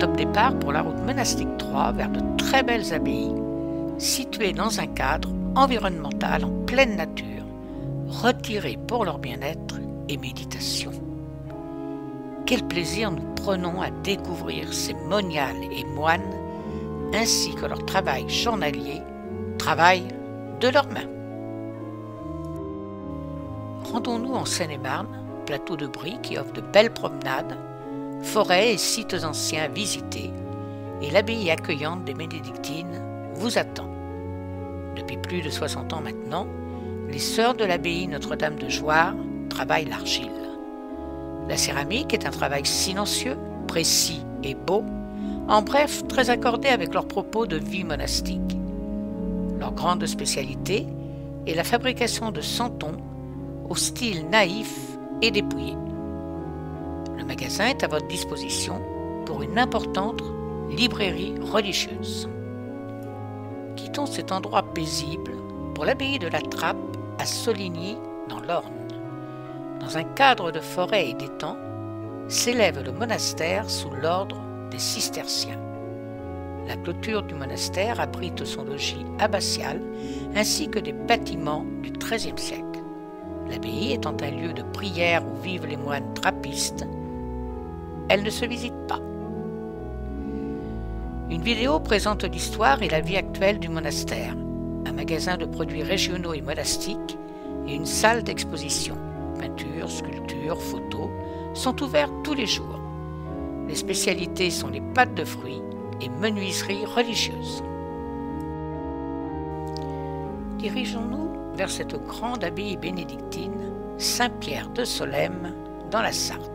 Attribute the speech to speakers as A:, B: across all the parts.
A: top départ pour la route monastique 3 vers de très belles abbayes, situées dans un cadre environnemental en pleine nature, retirées pour leur bien-être et méditation. Quel plaisir nous prenons à découvrir ces moniales et moines, ainsi que leur travail journalier, travail de leurs mains. Rendons-nous en Seine-et-Marne, plateau de Brie qui offre de belles promenades, forêts et sites anciens à visiter, et l'abbaye accueillante des Bénédictines vous attend. Depuis plus de 60 ans maintenant, les sœurs de l'abbaye Notre-Dame de Jouarre travaillent l'argile. La céramique est un travail silencieux, précis et beau, en bref très accordé avec leurs propos de vie monastique. Leur grande spécialité est la fabrication de santons au style naïf et dépouillé. Le magasin est à votre disposition pour une importante librairie religieuse. Quittons cet endroit paisible pour l'abbaye de la Trappe à Soligny dans l'Orne. Dans un cadre de forêt et d'étang, s'élève le monastère sous l'ordre des cisterciens. La clôture du monastère abrite son logis abbatial ainsi que des bâtiments du XIIIe siècle. L'abbaye étant un lieu de prière où vivent les moines trappistes, elle ne se visite pas. Une vidéo présente l'histoire et la vie actuelle du monastère, un magasin de produits régionaux et monastiques et une salle d'exposition. Peintures, sculptures, photos sont ouvertes tous les jours. Les spécialités sont les pâtes de fruits et menuiseries religieuses. Dirigeons-nous vers cette grande abbaye bénédictine, Saint-Pierre de Solesmes, dans la Sarthe.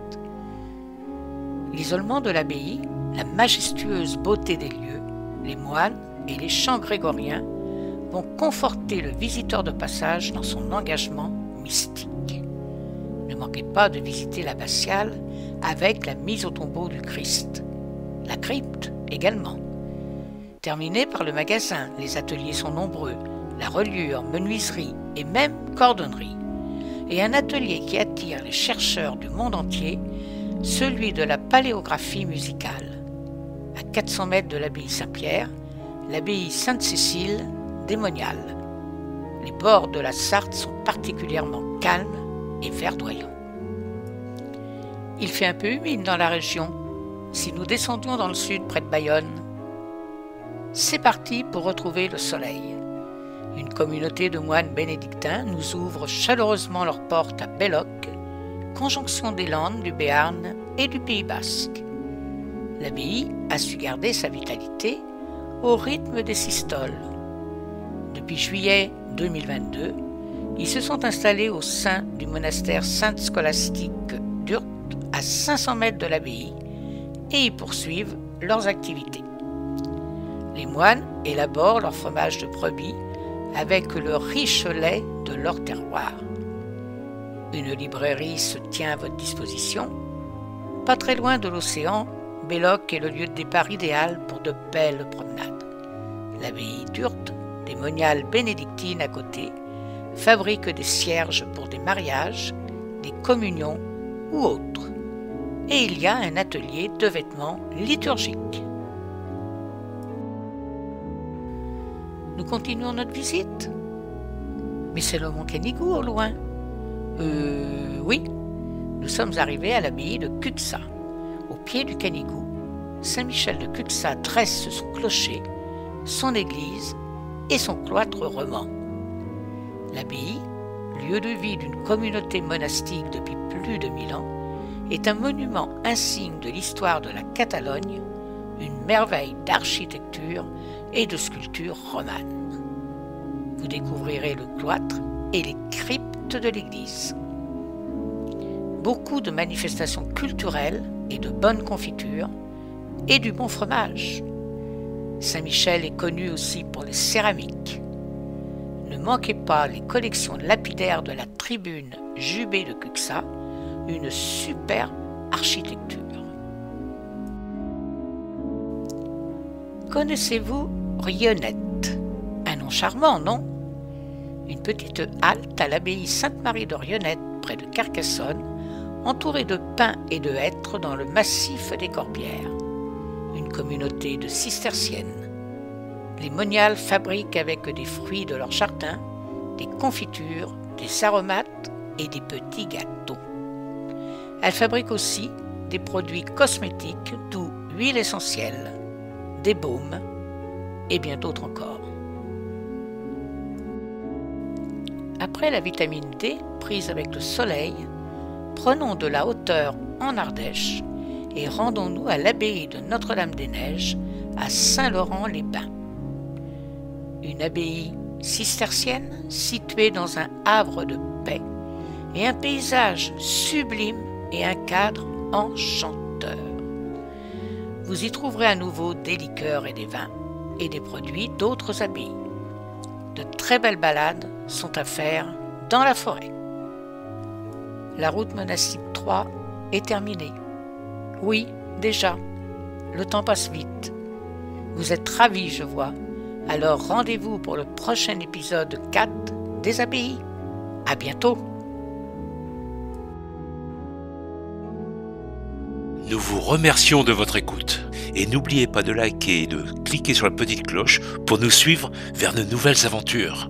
A: L'isolement de l'abbaye, la majestueuse beauté des lieux, les moines et les chants grégoriens vont conforter le visiteur de passage dans son engagement mystique. Ne manquez pas de visiter l'abbatiale avec la mise au tombeau du Christ, la crypte également. Terminé par le magasin, les ateliers sont nombreux, la reliure, menuiserie et même cordonnerie. Et un atelier qui attire les chercheurs du monde entier, celui de la paléographie musicale. À 400 mètres de l'abbaye Saint-Pierre, l'abbaye Sainte-Cécile des Moniales. Les bords de la Sarthe sont particulièrement calmes et verdoyants. Il fait un peu humide dans la région. Si nous descendions dans le sud près de Bayonne, c'est parti pour retrouver le soleil. Une communauté de moines bénédictins nous ouvre chaleureusement leurs portes à Belloc, conjonction des Landes, du Béarn et du Pays basque. L'abbaye a su garder sa vitalité au rythme des systoles. Depuis juillet 2022, ils se sont installés au sein du monastère Sainte-Scolastique d'Urt, à 500 mètres de l'abbaye, et y poursuivent leurs activités. Les moines élaborent leur fromage de brebis avec le riche lait de leur terroir. Une librairie se tient à votre disposition. Pas très loin de l'océan, Belloc est le lieu de départ idéal pour de belles promenades. L'abbaye d'Urt, des moniales bénédictines à côté, fabrique des cierges pour des mariages, des communions ou autres. Et il y a un atelier de vêtements liturgiques. Nous continuons notre visite. Mais c'est le mont Canigou au loin. Oui. Nous sommes arrivés à l'abbaye de Cuxa. Au pied du Canigou, Saint-Michel de Cuxa dresse son clocher, son église et son cloître roman. L'abbaye, lieu de vie d'une communauté monastique depuis plus de 1000 ans, est un monument insigne de l'histoire de la Catalogne, une merveille d'architecture et de sculpture romane. Vous découvrirez le cloître et les cryptes de l'église. Beaucoup de manifestations culturelles et de bonnes confitures et du bon fromage. Saint-Michel est connu aussi pour les céramiques. Ne manquez pas les collections lapidaires de la tribune Jubé de Cuxa, une superbe architecture. Connaissez-vous Rionnette? Un nom charmant, non? Une petite halte à l'abbaye Sainte-Marie de Rionnette, près de Carcassonne, entourée de pins et de hêtres dans le massif des Corbières. une communauté de cisterciennes. Les moniales fabriquent avec des fruits de leur jardin des confitures, des aromates et des petits gâteaux. Elles fabriquent aussi des produits cosmétiques, d'où huile essentielle, des baumes et bien d'autres encore. Après la vitamine D prise avec le soleil, prenons de la hauteur en Ardèche et rendons-nous à l'abbaye de Notre-Dame-des-Neiges à Saint-Laurent-les-Bains. Une abbaye cistercienne située dans un havre de paix et un paysage sublime et un cadre enchanteur. Vous y trouverez à nouveau des liqueurs et des vins et des produits d'autres abbayes. De très belles balades sont à faire dans la forêt. La route monastique 3 est terminée. Oui, déjà, le temps passe vite. Vous êtes ravis, je vois. Alors rendez-vous pour le prochain épisode 4 des abbayes. À bientôt.
B: Nous vous remercions de votre écoute et n'oubliez pas de liker et de cliquer sur la petite cloche pour nous suivre vers de nouvelles aventures.